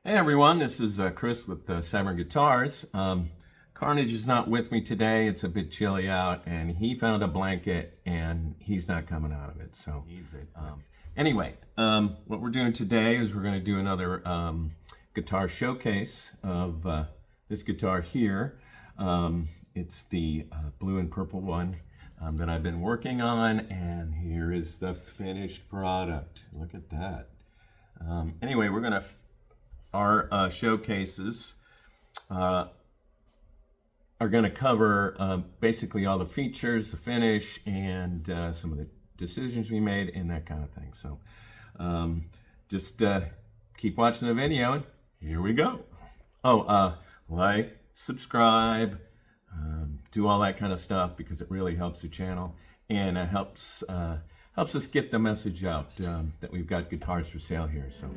Hey everyone, this is Chris with Severin Guitars. Carnage is not with me today. It's a bit chilly out, and he found a blanket, and he's not coming out of it, so he needs it. Anyway, what we're doing today is we're going to do another guitar showcase of this guitar here. It's the blue and purple one that I've been working on, and here is the finished product. Look at that. Anyway, we're going to our showcases are going to cover basically all the features, the finish, and some of the decisions we made and that kind of thing. So just keep watching the video, and here we go. Oh, like, subscribe, do all that kind of stuff because it really helps the channel, and it helps us get the message out that we've got guitars for sale here. So.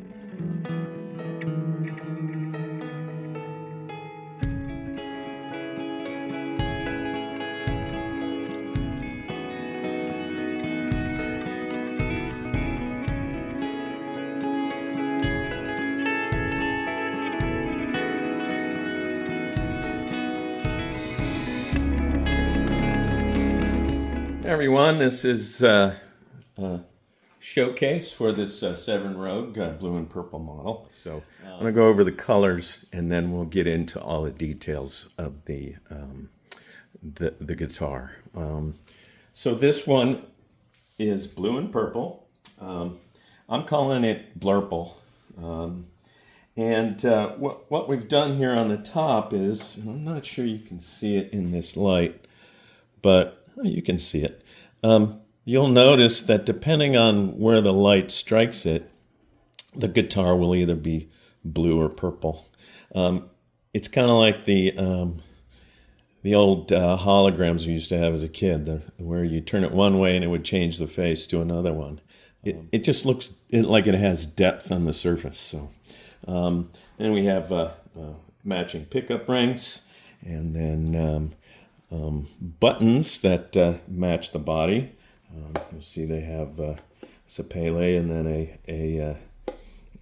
Hey everyone, this is a showcase for this Severin Rogue blue and purple model. So I'm going to go over the colors, and then we'll get into all the details of the guitar. So this one is blue and purple. I'm calling it Blurple. And what we've done here on the top is, and I'm not sure you can see it in this light, but you can see it. You'll notice that depending on where the light strikes it, the guitar will either be blue or purple. It's kind of like the old holograms we used to have as a kid, where you turn it one way and it would change the face to another one. It just looks like it has depth on the surface. So, and we have matching pickup rings, and then buttons that match the body. You'll see they have sapele and then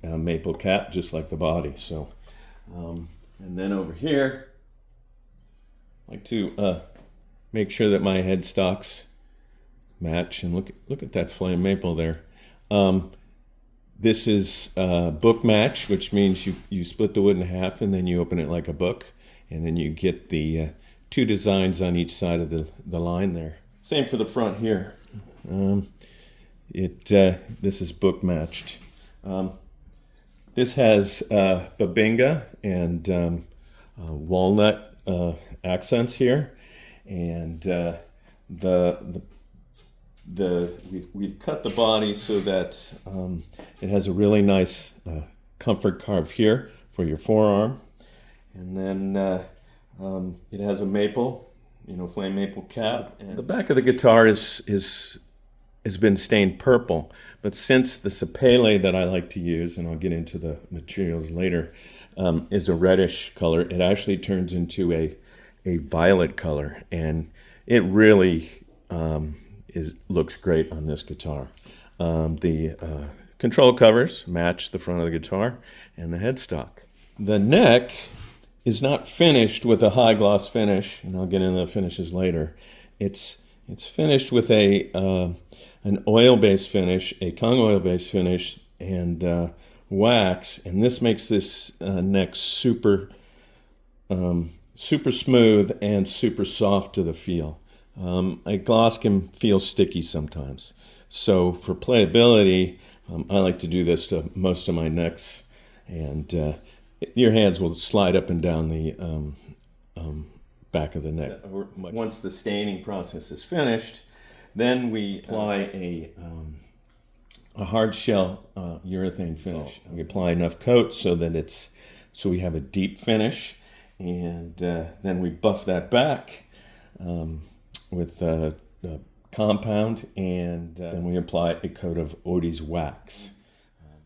a maple cap, just like the body. So, and then over here, I like to make sure that my headstocks match. And look at that flame maple there. This is book match, which means you split the wood in half and then you open it like a book, and then you get the two designs on each side of the line there. Same for the front here. This is book matched. This has babinga and walnut accents here, and we've cut the body so that it has a really nice comfort carve here for your forearm, and then it has a maple, flame maple cap. And the back of the guitar has been stained purple, but since the sapele that I like to use, and I'll get into the materials later, is a reddish color, it actually turns into a violet color, and it really looks great on this guitar. The control covers match the front of the guitar and the headstock. The neck is not finished with a high gloss finish, and I'll get into the finishes later. It's finished with an oil-based finish, a tongue oil-based finish, and wax, and this makes this neck super smooth and super soft to the feel. A gloss can feel sticky sometimes, so for playability, I like to do this to most of my necks, and your hands will slide up and down the back of the neck. Once the staining process is finished, then we apply a hard shell urethane finish. We apply enough coat so we have a deep finish, and then we buff that back with compound, and then we apply a coat of Odie's wax.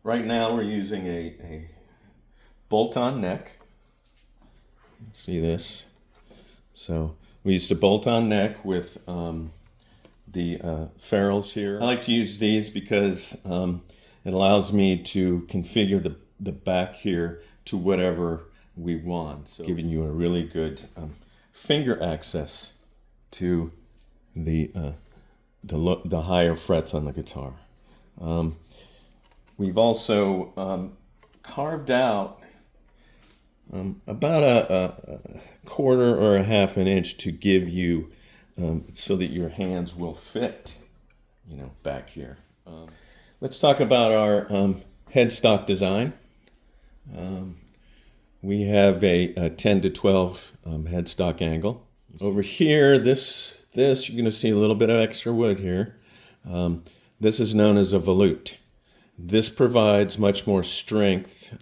Right now we're using a bolt-on neck. See this? So we used a bolt-on neck with the ferrules here. I like to use these because it allows me to configure the back here to whatever we want. So giving you a really good finger access to the higher frets on the guitar. We've also carved out about a quarter or a half an inch to give you so that your hands will fit, back here. Let's talk about our headstock design. We have a 10 to 12 headstock angle. Over here, this you're going to see a little bit of extra wood here. This is known as a volute. This provides much more strength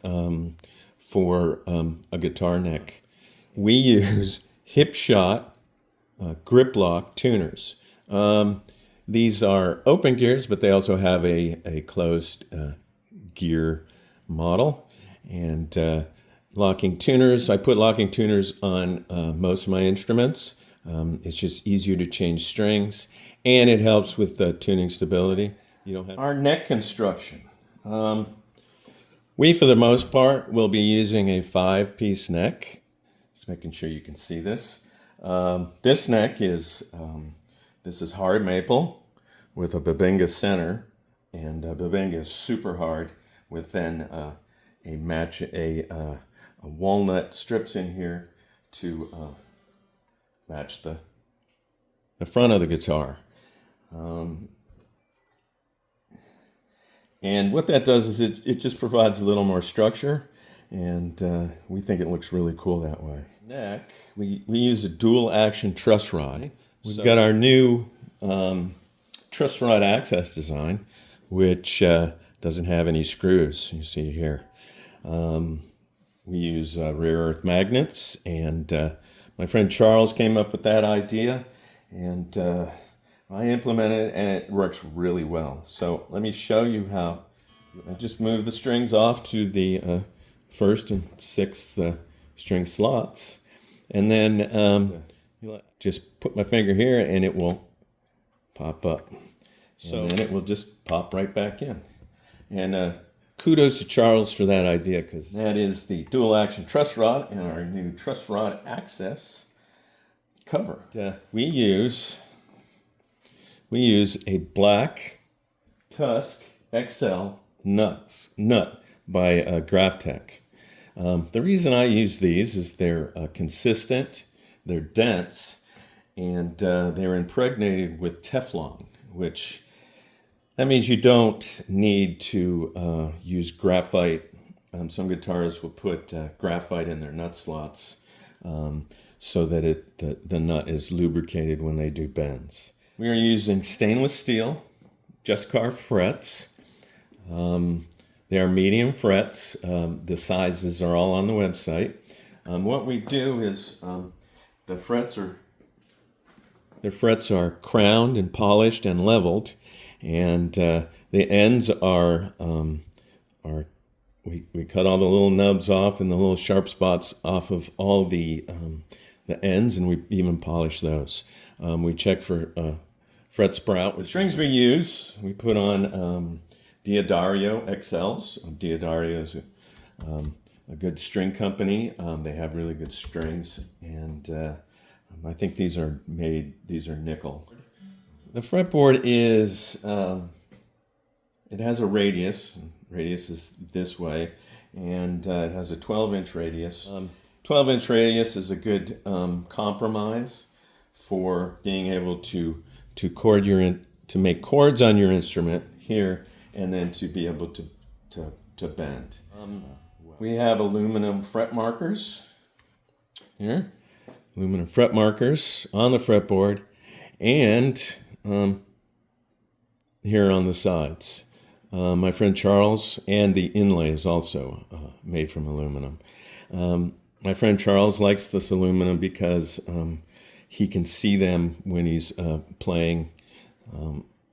for a guitar neck. We use hip shot grip lock tuners. These are open gears, but they also have a closed gear model. And locking tuners, I put locking tuners on most of my instruments. It's just easier to change strings, and it helps with the tuning stability. Our neck construction. We, for the most part, will be using a 5-piece neck. Just making sure you can see this. This neck is this is hard maple with a Babinga center, and Babinga is super hard with then a walnut strips in here to match the front of the guitar. And what that does is it just provides a little more structure, and we think it looks really cool that way. Neck, we use a dual action truss rod. We've got our new truss rod access design, which doesn't have any screws, you see here. We use rare earth magnets, and my friend Charles came up with that idea, and I implemented it, and it works really well. So let me show you how. I just move the strings off to the first and sixth string slots, and then just put my finger here, and it will pop up. So then it will just pop right back in. And kudos to Charles for that idea, because that is the dual action truss rod and our new truss rod access cover. We use a black Tusk XL nut by Graftech. The reason I use these is they're consistent, they're dense, and they're impregnated with Teflon, which that means you don't need to use graphite. Some guitarists will put graphite in their nut slots so that the nut is lubricated when they do bends. We are using stainless steel, just carved frets. They are medium frets. The sizes are all on the website. What we do is the frets are crowned and polished and leveled, and the ends are we cut all the little nubs off and the little sharp spots off of all the ends, and we even polish those. We check for fret sprout. With strings we use, we put on Diodario XLs. Diodario is a good string company. They have really good strings, and I think these are nickel. The fretboard is, it has a radius. Radius is this way, and it has a 12-inch radius. 12-inch radius is a good compromise for being able to make chords on your instrument here, and then to be able to bend. We have aluminum fret markers here, aluminum fret markers on the fretboard, and here on the sides. My friend Charles, and the inlay is also made from aluminum. My friend Charles likes this aluminum because he can see them when he's playing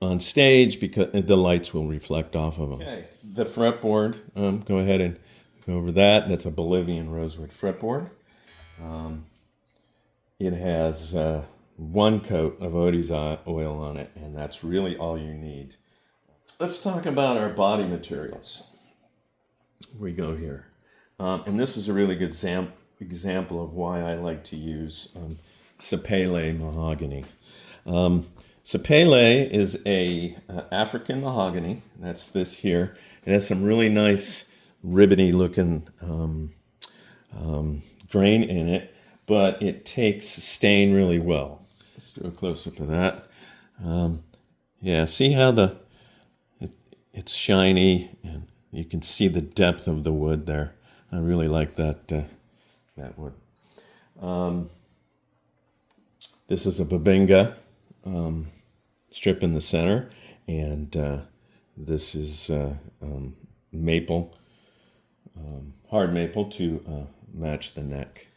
on stage, because the lights will reflect off of them. Okay, the fretboard, go ahead and go over that. That's a Bolivian rosewood fretboard. It has one coat of Odie's oil on it, and that's really all you need. Let's talk about our body materials. We go here. And this is a really good example of why I like to use Sapele mahogany. Sapele is a African mahogany. That's this here. It has some really nice ribbony looking grain in it, but it takes stain really well. Let's do a close-up of that. Yeah, see how it's shiny, and you can see the depth of the wood there. I really like that wood. This is a babinga strip in the center, and this is maple, hard maple to match the neck.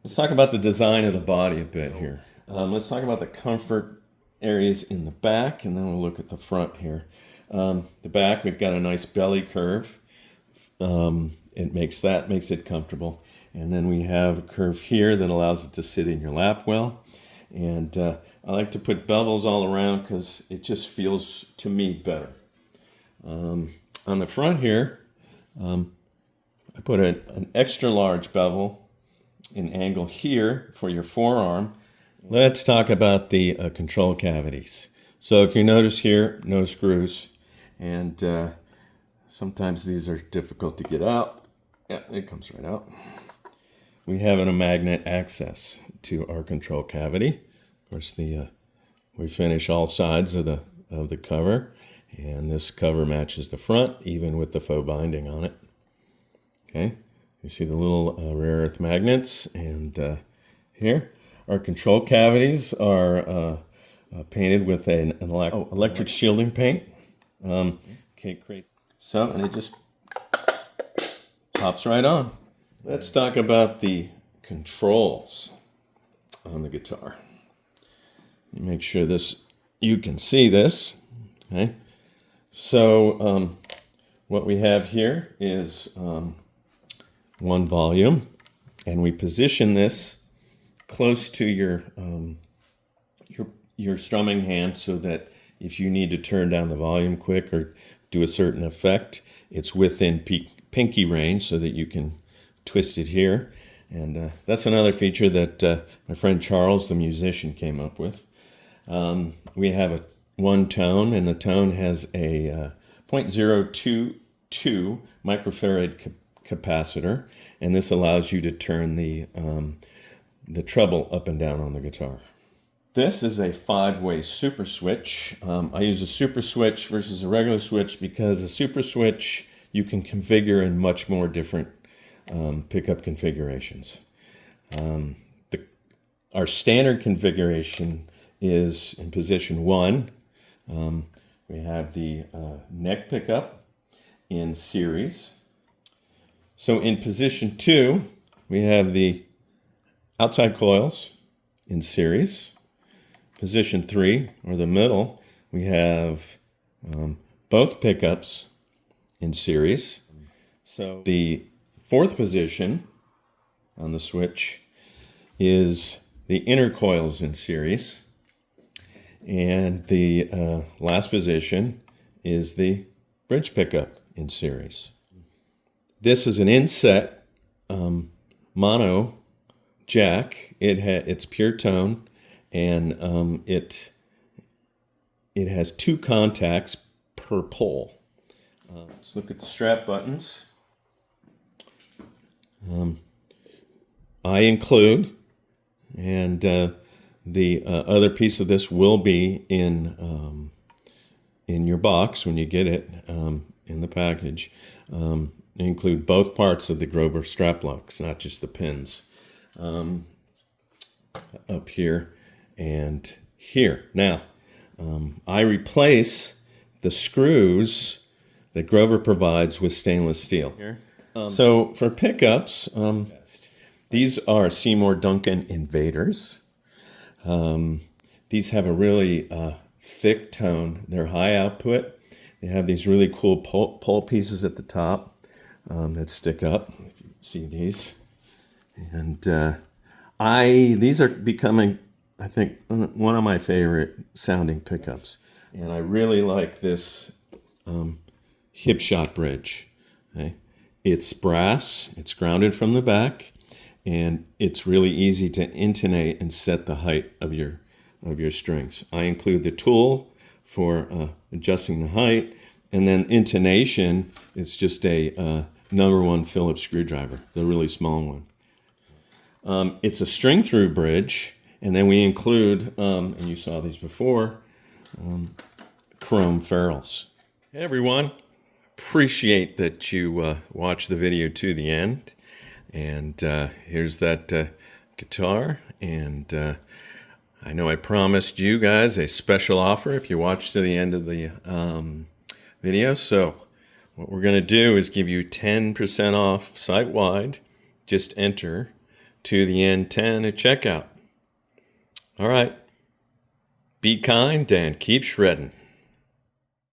Let's talk about the design of the body a bit here. Let's talk about the comfort areas in the back, and then we'll look at the front here. The back, we've got a nice belly curve. It makes it comfortable. And then we have a curve here that allows it to sit in your lap well. And I like to put bevels all around because it just feels, to me, better. On the front here, I put an extra large bevel in angle here for your forearm. Let's talk about the control cavities. So if you notice here, no screws, and sometimes these are difficult to get out. Yeah, it comes right out. We have a magnet access to our control cavity. Of course, we finish all sides of the cover, and this cover matches the front, even with the faux binding on it. Okay, you see the little rare earth magnets, and here our control cavities are painted with an electric shielding paint. Okay, great. So, and it just pops right on. Let's talk about the controls on the guitar. Make sure you can see this. Okay. So what we have here is one volume, and we position this close to your strumming hand so that if you need to turn down the volume quick or do a certain effect, it's within pinky range so that you can twist it here. And that's another feature that my friend Charles, the musician, came up with. We have one tone, and the tone has a 0.022 microfarad capacitor, and this allows you to turn the treble up and down on the guitar. This is a 5-way super switch. I use a super switch versus a regular switch because a super switch you can configure in much more different pickup configurations. Our standard configuration is in position 1. We have the neck pickup in series. So in position 2, we have the outside coils in series. Position 3, or the middle, we have both pickups in series. So the 4th position on the switch is the inner coils in series. And the last position is the bridge pickup in series. This is an inset mono jack. It's pure tone, and it has 2 contacts per pole. Let's look at the strap buttons. I include, and the other piece of this will be in your box when you get it in the package. Include both parts of the Grover strap locks, not just the pins, up here and here. Now, I replace the screws that Grover provides with stainless steel. So for pickups, these are Seymour Duncan Invaders. These have a really thick tone. They're high output. They have these really cool pole pieces at the top that stick up. If you see these, and these are becoming, I think, one of my favorite sounding pickups. And I really like this hip shot bridge. Okay? It's brass, it's grounded from the back, and it's really easy to intonate and set the height of your strings. I include the tool for adjusting the height, and then intonation, it's just a #1 Phillips screwdriver, the really small one. It's a string through bridge, and then we include, and you saw these before, chrome ferrules. Hey everyone, appreciate that you watched the video to the end. And here's that guitar, and I know I promised you guys a special offer if you watch to the end of the video. So what we're going to do is give you 10% off site-wide. Just enter to the end 10 at checkout. All right. Be kind and keep shredding.